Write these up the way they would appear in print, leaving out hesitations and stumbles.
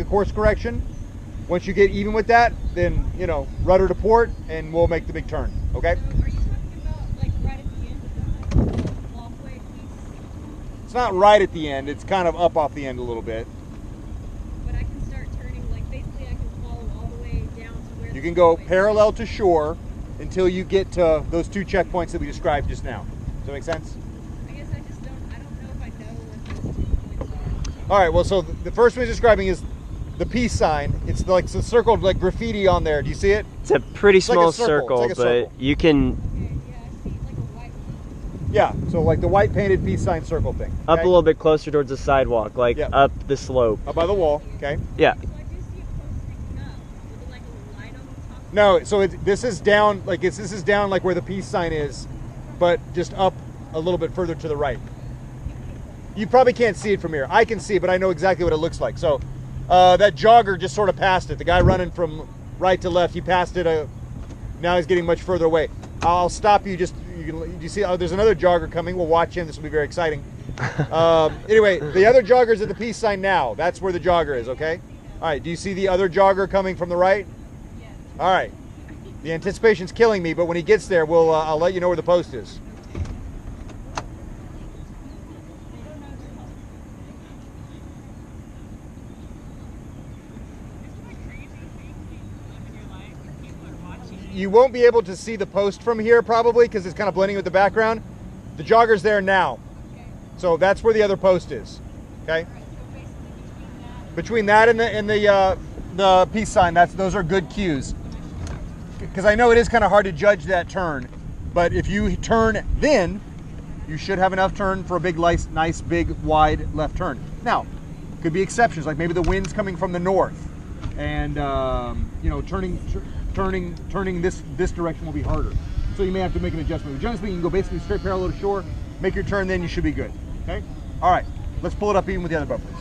course correction. Once you get even with that, then, you know, rudder to port, and we'll make the big turn, okay? So are you talking about, like, right at the end of the walkway piece? It's not right at the end. It's kind of up off the end a little bit. But I can start turning, like, basically I can follow all the way down to where You can go parallel to shore until you get to those 2 checkpoints that we described just now. Does that make sense? I guess I just don't, I don't know if I know what those 2 points are. All right, well, so the first one he's describing is the peace sign. It's like it's circled like graffiti on there. Do you see it? It's a pretty small like a circle. circle, It's like a but you can Okay, yeah, I see like a white one. Yeah, so like the white painted peace sign circle thing. up okay? a little bit closer towards the sidewalk, like Yeah. up the slope. Up by the wall, okay? Yeah. So I do see a post sticking up. Is it like a light on the top? No, so this is down, like this is down like where the peace sign is, but just up a little bit further to the right. You probably can't see it from here. I can see it, but I know exactly what it looks like. So that jogger just sort of passed it. The guy running from right to left, he passed it. Now he's getting much further away. I'll stop you. You see, there's another jogger coming. We'll watch him. This will be very exciting. Anyway, the other jogger's at the peace sign now. That's where the jogger is, okay? All right, do you see the other jogger coming from the right? Yes. All right. The anticipation's killing me, but when he gets there, I'll let you know where the post is. You won't be able to see the post from here probably because it's kind of blending with the background. The jogger's there now. Okay. So that's where the other post is. Okay? All right, so basically Between that and the peace sign, those are good cues. Because I know it is kind of hard to judge that turn, but if you turn then, you should have enough turn for a big, nice, big, wide left turn. Now, could be exceptions, like maybe the wind's coming from the north, and you know, turning this direction will be harder. So you may have to make an adjustment. But generally speaking, you can go basically straight parallel to shore, make your turn, then you should be good. Okay? All right, let's pull it up even with the other bumpers.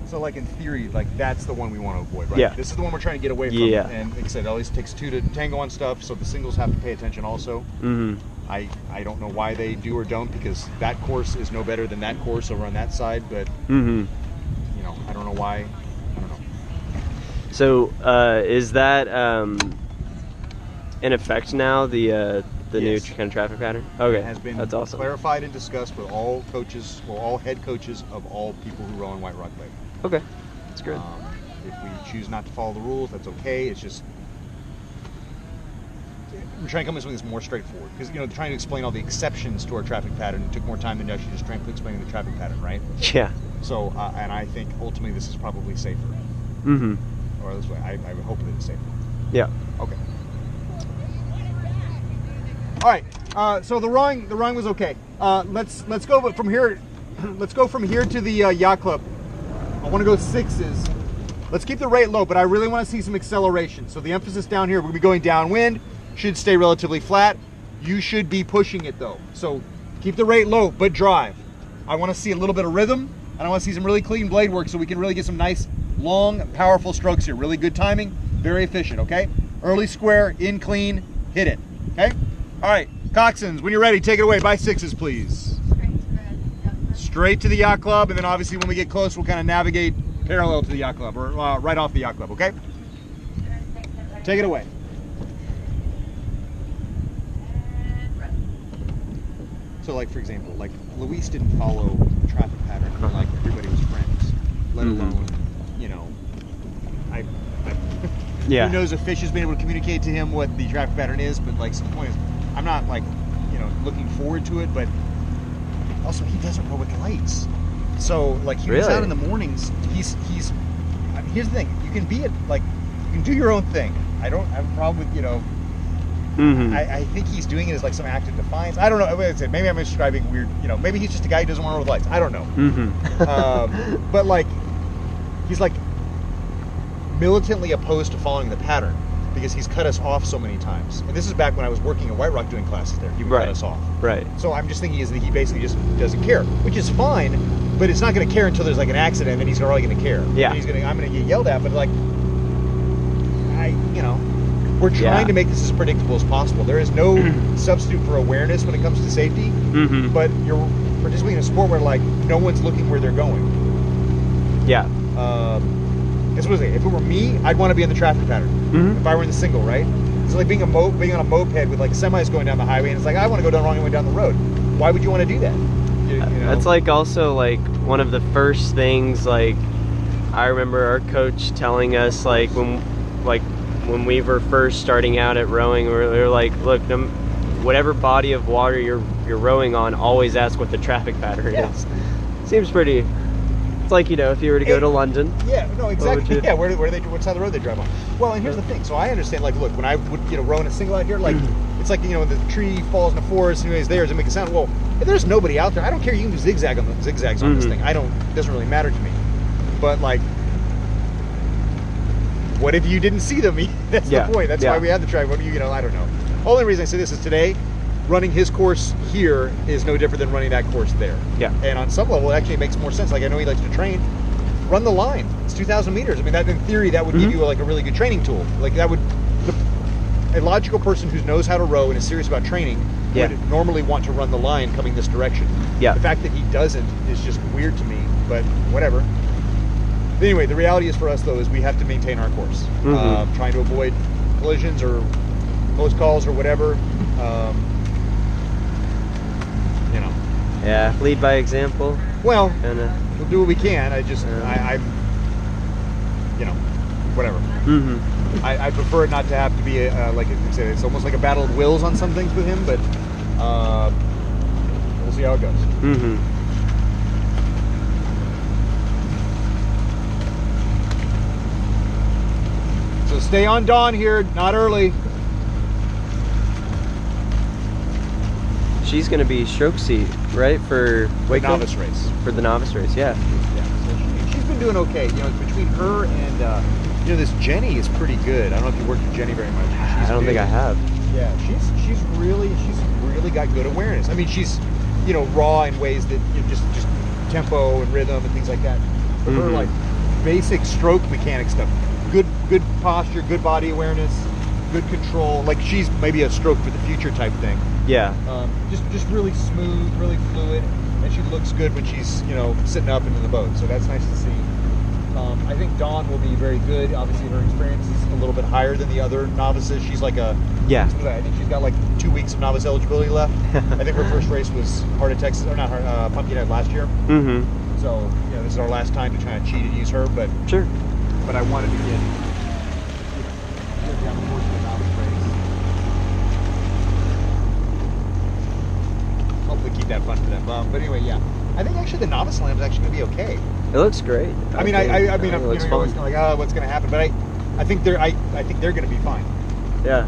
So like in theory, like that's the one we want to avoid, right? Yeah. This is the one we're trying to get away from. Yeah. And like I said, it always takes 2 to tango on stuff, so the singles have to pay attention also. Mm-hmm. I don't know why they do or don't, because that course is no better than that course over on that side, but Mm-hmm. you know, I don't know why. I don't know. So is that in effect now, the new Yes. kind of traffic pattern? Okay, It has been that's awesome. clarified and discussed with all coaches, or all head coaches of all people who row in White Rock Lake. Okay, that's good. If we choose not to follow the rules, that's okay. It's just we're trying to come up with something that's more straightforward, because you know, trying to explain all the exceptions to our traffic pattern took more time than actually just trying to explain the traffic pattern, right? Yeah. So, and I think ultimately this is probably safer, Mm-hmm. or this way, I would hope that it's safer. Yeah. Okay. All right. So the rowing was okay. Let's go from here. Let's go from here to the yacht club. I want to go 6s. Let's keep the rate low, but I really want to see some acceleration. So the emphasis down here, we're going to be going downwind. Should stay relatively flat. You should be pushing it though. So keep the rate low, but drive. I want to see a little bit of rhythm, and I want to see some really clean blade work so we can really get some nice, long, powerful strokes here. Really good timing, very efficient, okay? Early square, in clean, hit it, okay? All right, coxswains, when you're ready, take it away. By 6s, please. Straight to the yacht club, and then obviously when we get close, we'll kind of navigate parallel to the yacht club, or right off the yacht club, okay? Take it away. So like, for example, like Luis didn't follow the traffic pattern, but like everybody was friends, let alone, you know, Yeah. who knows if Fish has been able to communicate to him what the traffic pattern is, but like some point is, I'm not like, you know, looking forward to it, but also he doesn't row with lights. So like he was Really? out in the mornings, he's I mean, here's the thing, you can be it, like, you can do your own thing. I don't have a problem with, you know, Mm-hmm. I think he's doing it as like some act of defiance. I don't know. Maybe I'm describing weird. You know, maybe he's just a guy who doesn't want to roll with lights. I don't know. Mm-hmm. But like, he's like militantly opposed to following the pattern because he's cut us off so many times. And this is back when I was working at White Rock doing classes there. He would Right. cut us off. Right. So I'm just thinking is that he basically just doesn't care, which is fine. But it's not going to care until there's like an accident, and he's probably going to care. Yeah. And I'm going to get yelled at. But like, you know. We're trying to make this as predictable as possible. There is no substitute for awareness when it comes to safety, Mm-hmm. but you're participating in a sport where like no one's looking where they're going. Yeah. Guess what? If it were me, I'd want to be in the traffic pattern. Mhm. If I were in the single, right? It's like being on a moped with like semis going down the highway, and it's like I want to go down the wrong way down the road. Why would you want to do that? You know? That's like also like one of the first things, like I remember our coach telling us like when we were first starting out at rowing, we were like, look, whatever body of water you're rowing on, always ask what the traffic pattern Yeah. is. Seems pretty. It's like, you know, if you were to go to London. Yeah, no, exactly. you- Yeah, what side of the road they drive on. Well, and here's the thing. So I understand, like, look, when I would, row in a single out here, like, it's like, when the tree falls in the forest, anyways, there, does it make a sound? Well, if there's nobody out there, I don't care. You can do zigzags on this thing. It doesn't really matter to me. But, like, what if you didn't see them? That's Yeah, the point. That's yeah. why we had the track. What do you, I don't know. Only reason I say this is today, running his course here is no different than running that course there. Yeah. And on some level, it actually makes more sense. Like, I know he likes to train. Run the line. It's 2,000 meters. I mean, that in theory, that would give you like a really good training tool. Like that would, a logical person who knows how to row and is serious about training would normally want to run the line coming this direction. Yeah. The fact that he doesn't is just weird to me, but whatever. Anyway, the reality is for us though is we have to maintain our course, trying to avoid collisions or close calls or whatever. You know. Yeah, lead by example. Well, Kinda. we'll do what we can. I'm, whatever. I prefer it not to have to be like I said, it's almost like a battle of wills on some things with him, but we'll see how it goes. So stay on Dawn here, not early. She's gonna be stroke seat, right, for Waco? Novice race. For the novice race, yeah. Yeah, so she's been doing okay. Between her and this Jenny is pretty good. I don't know if you worked with Jenny very much. I don't think I have. Yeah, she's really got good awareness. I mean, she's raw in ways that just tempo and rhythm and things like that. But her like basic stroke mechanic stuff, good posture, good body awareness, good control. Like she's maybe a stroke for the future type thing. Yeah. Just really smooth, really fluid, and she looks good when she's sitting up and in the boat. So that's nice to see. I think Dawn will be very good. Obviously, her experience is a little bit higher than the other novices. She's like I think she's got like 2 weeks of novice eligibility left. I think her first race was Heart of Texas, or not Pumpkinhead last year. So this is our last time to try and cheat and use her. But Sure. But I wanted to get down the course of the novice race. Hopefully keep that fun for them. But anyway, yeah. I think actually the novice line is actually going to be okay. It looks great. I mean, think. I'm It looks you're always fun. kind of like, what's going to happen? But I think they're going to be fine. Yeah.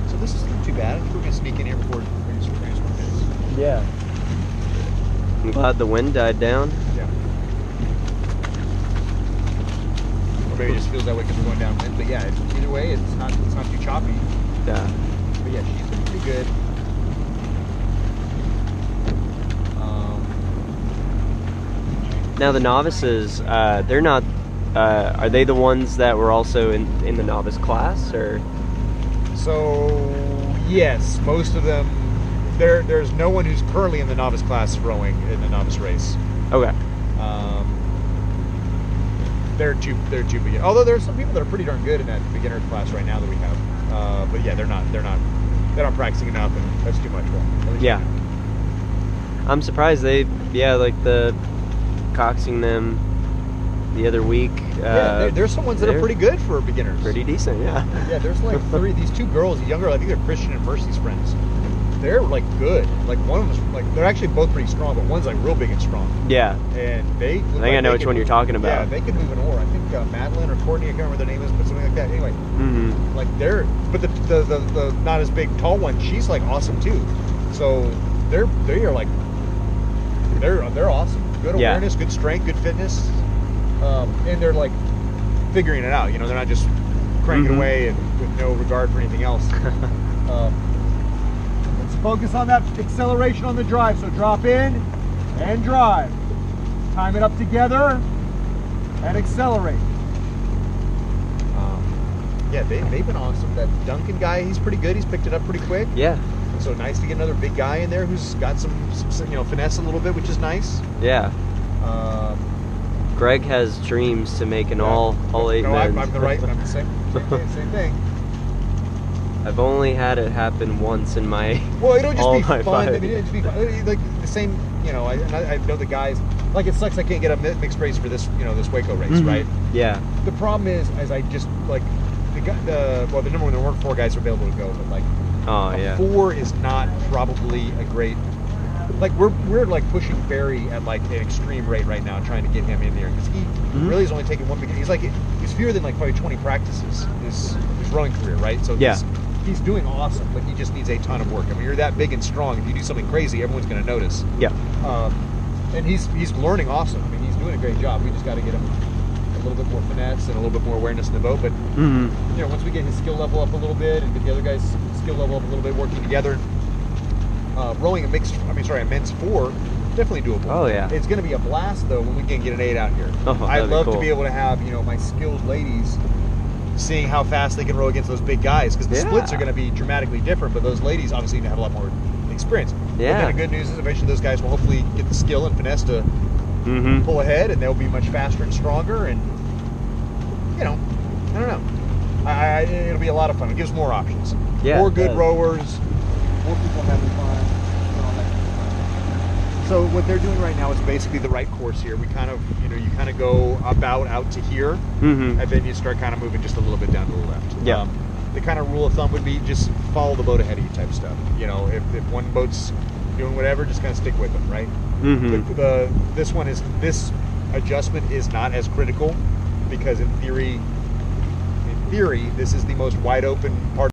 So this isn't too bad. I think we're going to sneak in here before race. Yeah. I'm glad the wind died down. Yeah. Or maybe it just feels that way because we're going downwind. But yeah, either way, it's not too choppy. Yeah. But yeah, she's been pretty good. Now the novices, they're not. Are they the ones that were also in the novice class, or? So yes, most of them. There's no one who's currently in the novice class rowing in the novice race. Okay. They're too beginner. Although there's some people that are pretty darn good in that beginner class right now that we have. But yeah, they're not practicing enough, and that's too much for them. Yeah. I'm surprised like the coxing them the other week. There's some ones that are pretty good for beginners. Pretty decent, yeah. Yeah, there's like these two girls, a young girl, I think they're Christian and Mercy's friends. They're like good. Like one of them's like, they're actually both pretty strong, but one's like real big and strong. Yeah. And they. I think I know which one you're talking about. Yeah, they can move an oar. I think Madeline or Courtney, I can't remember their name is, but something like that. Anyway, like but the not as big tall one, she's like awesome too. So they are like they're awesome. Good awareness, good strength, good fitness, and they're like figuring it out. They're not just cranking away and with no regard for anything else. Let's focus on that acceleration on the drive. So drop in and drive. Time it up together and accelerate. Yeah, they've been awesome. That Duncan guy, he's pretty good. He's picked it up pretty quick. Yeah. So nice to get another big guy in there who's got some finesse a little bit, which is nice. Yeah. Greg has dreams to make an all 8 men. I'm the same thing. I've only had it happen once in my it'll just be fun. 5. I mean, it'll just be fun. Like the same, I know the guys. Like, it sucks I can't get a mixed race for this, this Waco race, right? Yeah. The problem is I just like the number one, there weren't 4 guys available to go, but like, 4 is not probably a great. Like we're like pushing Barry at like an extreme rate right now, trying to get him in there because he really is only taking one. He's fewer than like probably 20 practices his rowing career, right? So he's doing awesome, but he just needs a ton of work. I mean, you're that big and strong. If you do something crazy, everyone's going to notice. Yeah. And he's learning awesome. I mean, he's doing a great job. We just got to get him a little bit more finesse and a little bit more awareness in the boat. But once we get his skill level up a little bit and get the other guys' skill level up a little bit, working together, rowing a men's 4, definitely doable. Oh yeah. It's going to be a blast though when we can get an 8 out here. I'd love to be able to have my skilled ladies seeing how fast they can row against those big guys, because the splits are going to be dramatically different, but those ladies obviously have a lot more experience. Yeah. But then the good news is eventually those guys will hopefully get the skill and finesse to pull ahead, and they'll be much faster and stronger, and I don't know. It'll be a lot of fun. It gives more options. Yeah, more good rowers, more people having fun. So what they're doing right now is basically the right course here. We kind of, you kind of go about out to here, and then you start kind of moving just a little bit down to the left. Yeah. The kind of rule of thumb would be just follow the boat ahead of you type stuff. If one boat's doing whatever, just kind of stick with them, right? This adjustment is not as critical because in theory, this is the most wide open part